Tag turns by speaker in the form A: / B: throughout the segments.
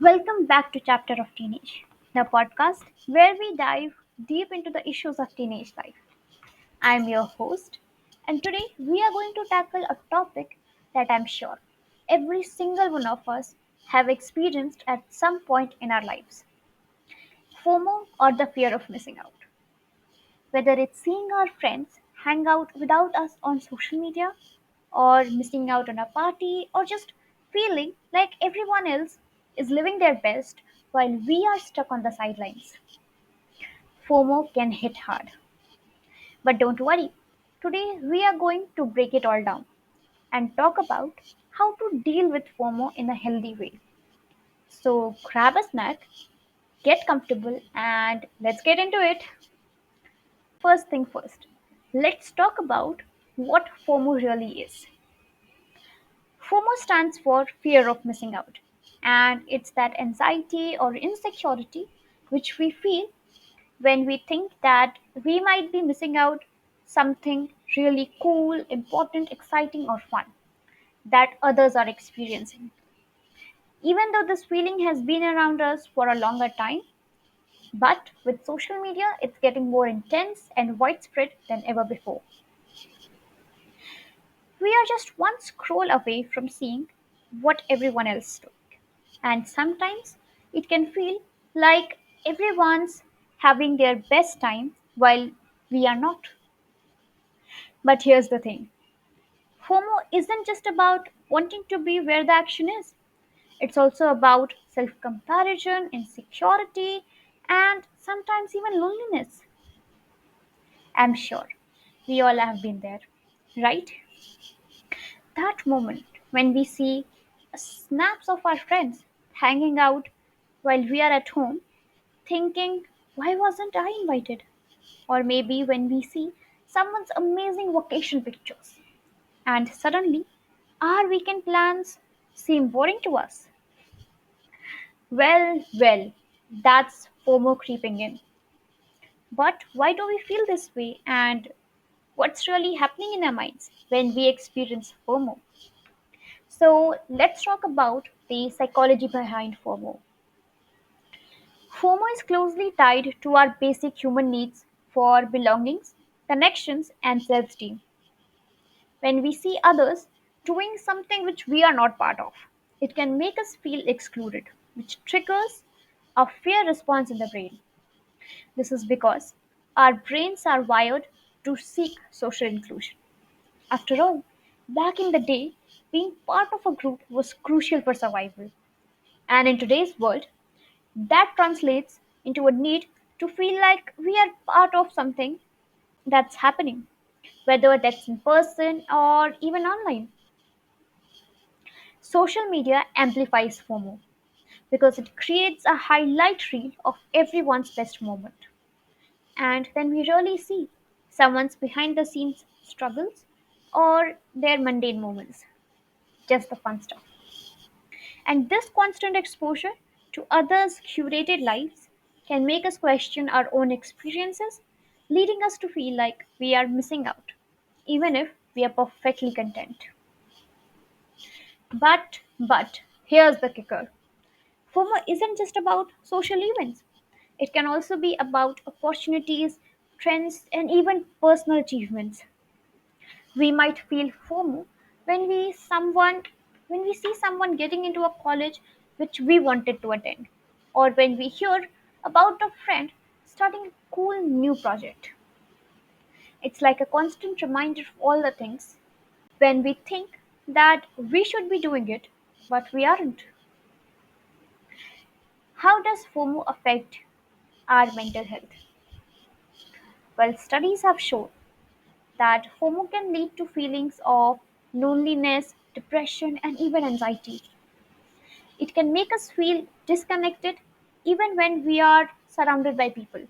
A: Welcome back to Chapter of Teenage, the podcast where we dive deep into the issues of teenage life. I'm your host, and today we are going to tackle a topic that I'm sure every single one of us have experienced at some point in our lives: FOMO, or the fear of missing out. Whether it's seeing our friends hang out without us on social media, or missing out on a party, or just feeling like everyone else is living their best while we are stuck on the sidelines. FOMO can hit hard. But don't worry, today we are going to break it all down and talk about how to deal with FOMO in a healthy way. So grab a snack, get comfortable, and let's get into it. First thing first, let's talk about what FOMO really is. FOMO stands for fear of missing out, and it's that anxiety or insecurity which we feel when we think that we might be missing out something really cool, important, exciting, or fun that others are experiencing. Even though this feeling has been around us for a longer time, but with social media, it's getting more intense and widespread than ever before. We are just one scroll away from seeing what everyone else is doing. And sometimes it can feel like everyone's having their best time while we are not. But here's the thing: FOMO isn't just about wanting to be where the action is, it's also about self comparison, insecurity, and sometimes even loneliness. I'm sure we all have been there, right? That moment when we see snaps of our friends hanging out while we are at home, thinking, why wasn't I invited? Or maybe when we see someone's amazing vacation pictures and suddenly our weekend plans seem boring to us. Well, that's FOMO creeping in. But why do we feel this way, and what's really happening in our minds when we experience FOMO? So let's talk about the psychology behind FOMO. FOMO is closely tied to our basic human needs for belongings, connections, and self esteem. When we see others doing something which we are not part of, it can make us feel excluded, which triggers a fear response in the brain. This is because our brains are wired to seek social inclusion. After all, back in the day, being part of a group was crucial for survival. And in today's world, that translates into a need to feel like we are part of something that's happening, whether that's in person or even online. Social media amplifies FOMO because it creates a highlight reel of everyone's best moment. And then we really see someone's behind the scenes struggles or their mundane moments, just the fun stuff. And this constant exposure to others' curated lives can make us question our own experiences, leading us to feel like we are missing out, even if we are perfectly content. But here's the kicker: FOMO isn't just about social events. It can also be about opportunities, trends, and even personal achievements. We might feel FOMO when we see someone getting into a college which we wanted to attend, or when we hear about a friend starting a cool new project. It's like a constant reminder of all the things when we think that we should be doing it, but we aren't. How does FOMO affect our mental health? Well, studies have shown that FOMO can lead to feelings of loneliness, depression, and even anxiety. It can make us feel disconnected even when we are surrounded by people.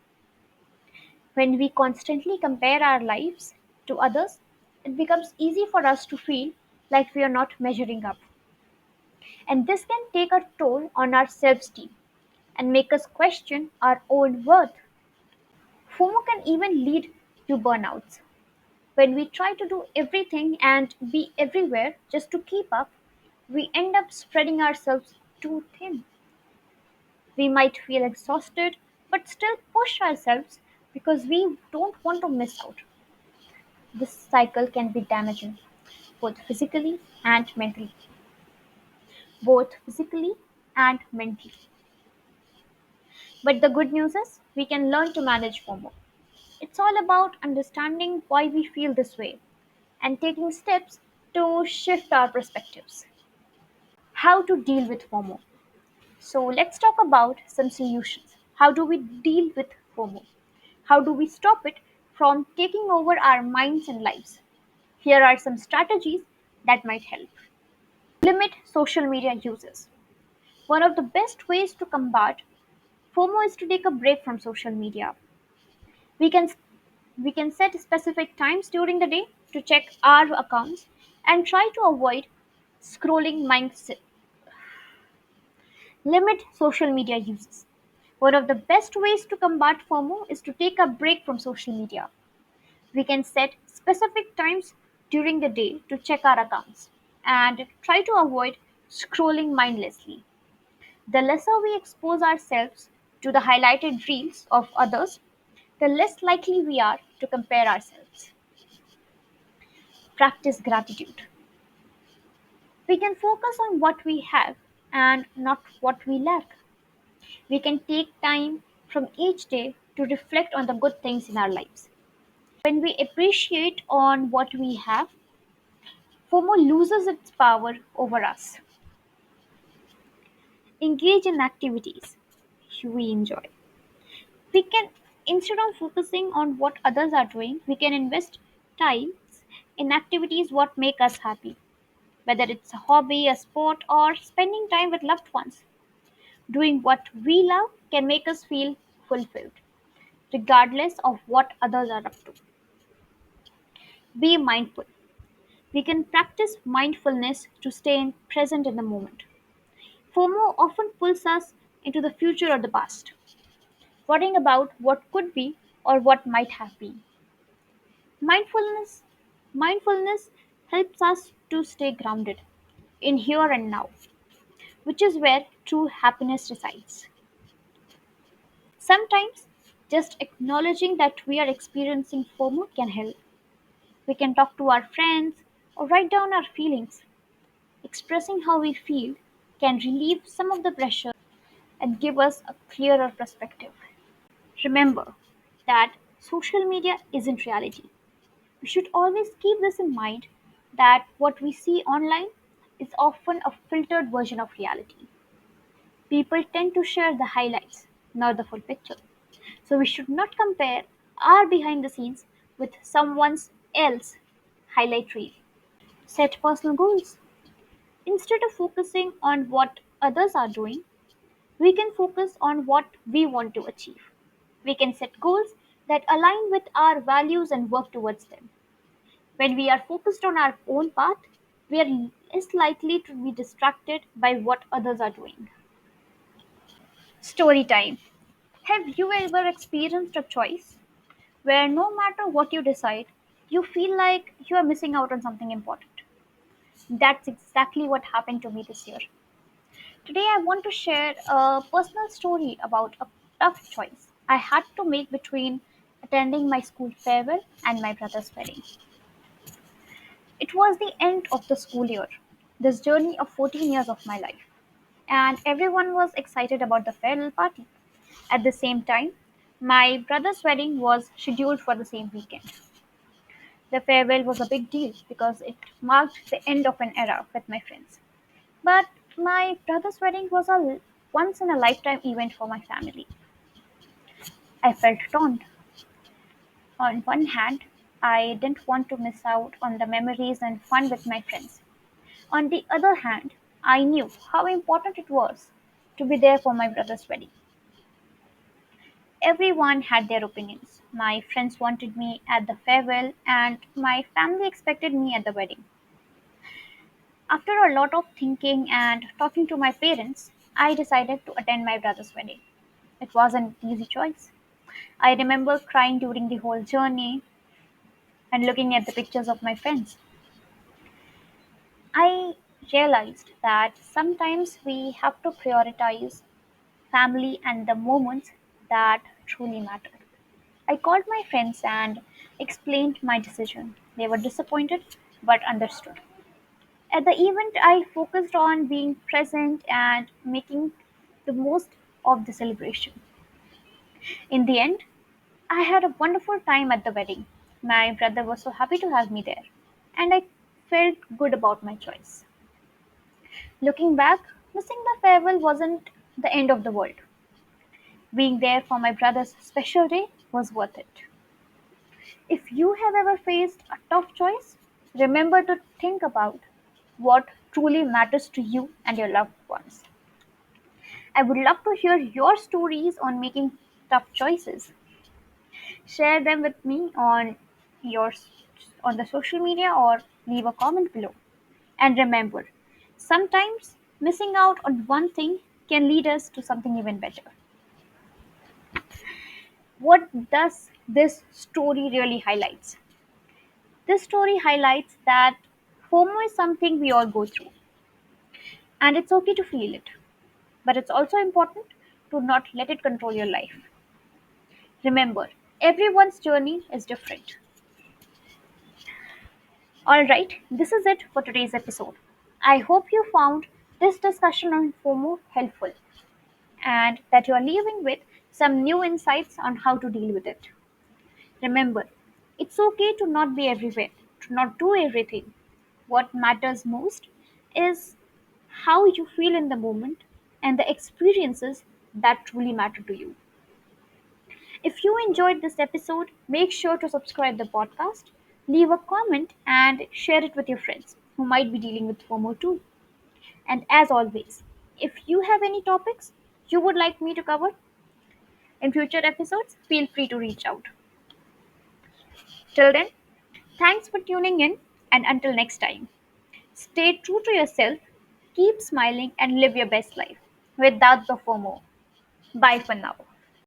A: When we constantly compare our lives to others, it becomes easy for us to feel like we are not measuring up. And this can take a toll on our self esteem and make us question our own worth. FOMO can even lead to burnouts. When we try to do everything and be everywhere just to keep up, we end up spreading ourselves too thin. We might feel exhausted, but still push ourselves because we don't want to miss out. This cycle can be damaging, both physically and mentally. Both physically and mentally. But the good news is we can learn to manage FOMO. It's all about understanding why we feel this way and taking steps to shift our perspectives. How to deal with FOMO. So let's talk about some solutions. How do we deal with FOMO? How do we stop it from taking over our minds and lives? Here are some strategies that might help. Limit social media uses. One of the best ways to combat FOMO is to take a break from social media. We can we can set specific times during the day to check our accounts and try to avoid scrolling minds. Limit social media uses. One of the best ways to combat FOMO is to take a break from social media. We can set specific times during the day to check our accounts and try to avoid scrolling mindlessly. The lesser we expose ourselves to the highlighted reels of others, the less likely we are to compare ourselves. Practice gratitude. We can focus on what we have and not what we lack. We can take time from each day to reflect on the good things in our lives. When we appreciate on what we have, FOMO loses its power over us. Engage in activities we enjoy. We can, instead of focusing on what others are doing, we can invest time in activities what make us happy, whether it's a hobby, a sport, or spending time with loved ones. Doing what we love can make us feel fulfilled, regardless of what others are up to. Be mindful. We can practice mindfulness to stay present in the moment. FOMO often pulls us into the future or the past, worrying about what could be or what might have been. Mindfulness Mindfulness helps us to stay grounded in here and now, which is where true happiness resides. Sometimes just acknowledging that we are experiencing FOMO can help. We can talk to our friends or write down our feelings. Expressing how we feel can relieve some of the pressure and give us a clearer perspective. Remember that social media isn't reality. We should always keep this in mind that what we see online is often a filtered version of reality. People tend to share the highlights, not the full picture. So we should not compare our behind the scenes with someone else's highlight reel. Set personal goals. Instead of focusing on what others are doing, we can focus on what we want to achieve. We can set goals that align with our values and work towards them. When we are focused on our own path, we are less likely to be distracted by what others are doing. Story time. Have you ever experienced a choice where no matter what you decide, you feel like you are missing out on something important? That's exactly what happened to me this year. Today, I want to share a personal story about a tough choice I had to make between attending my school farewell and my brother's wedding. It was the end of the school year, this journey of 14 years of my life, and everyone was excited about the farewell party. At the same time, my brother's wedding was scheduled for the same weekend. The farewell was a big deal because it marked the end of an era with my friends. But my brother's wedding was a once in a lifetime event for my family. I felt torn. On one hand, I didn't want to miss out on the memories and fun with my friends. On the other hand, I knew how important it was to be there for my brother's wedding. Everyone had their opinions. My friends wanted me at the farewell, and my family expected me at the wedding. After a lot of thinking and talking to my parents, I decided to attend my brother's wedding. It wasn't an easy choice. I remember crying during the whole journey and looking at the pictures of my friends. I realized that sometimes we have to prioritize family, and the moments that truly mattered. I called my friends and explained my decision. They were disappointed but understood. At the event, I focused on being present and making the most of the celebration. In the end, I had a wonderful time at the wedding. My brother was so happy to have me there, and I felt good about my choice. Looking back, missing the farewell wasn't the end of the world. Being there for my brother's special day was worth it. If you have ever faced a tough choice, remember to think about what truly matters to you and your loved ones. I would love to hear your stories on making tough choices. Share them with me your on the social media or leave a comment below. And remember, sometimes missing out on one thing can lead us to something even better. What does this story really highlights? This story highlights that FOMO is something we all go through, and it's okay to feel it. But it's also important to not let it control your life. Remember, everyone's journey is different. Alright, this is it for today's episode. I hope you found this discussion on FOMO helpful and that you are leaving with some new insights on how to deal with it. Remember, it's okay to not be everywhere, to not do everything. What matters most is how you feel in the moment and the experiences that truly matter to you. If you enjoyed this episode, make sure to subscribe the podcast, leave a comment and share it with your friends who might be dealing with FOMO too. And as always, if you have any topics you would like me to cover in future episodes, feel free to reach out. Till then, thanks for tuning in and until next time, stay true to yourself, keep smiling and live your best life without the FOMO. Bye for now.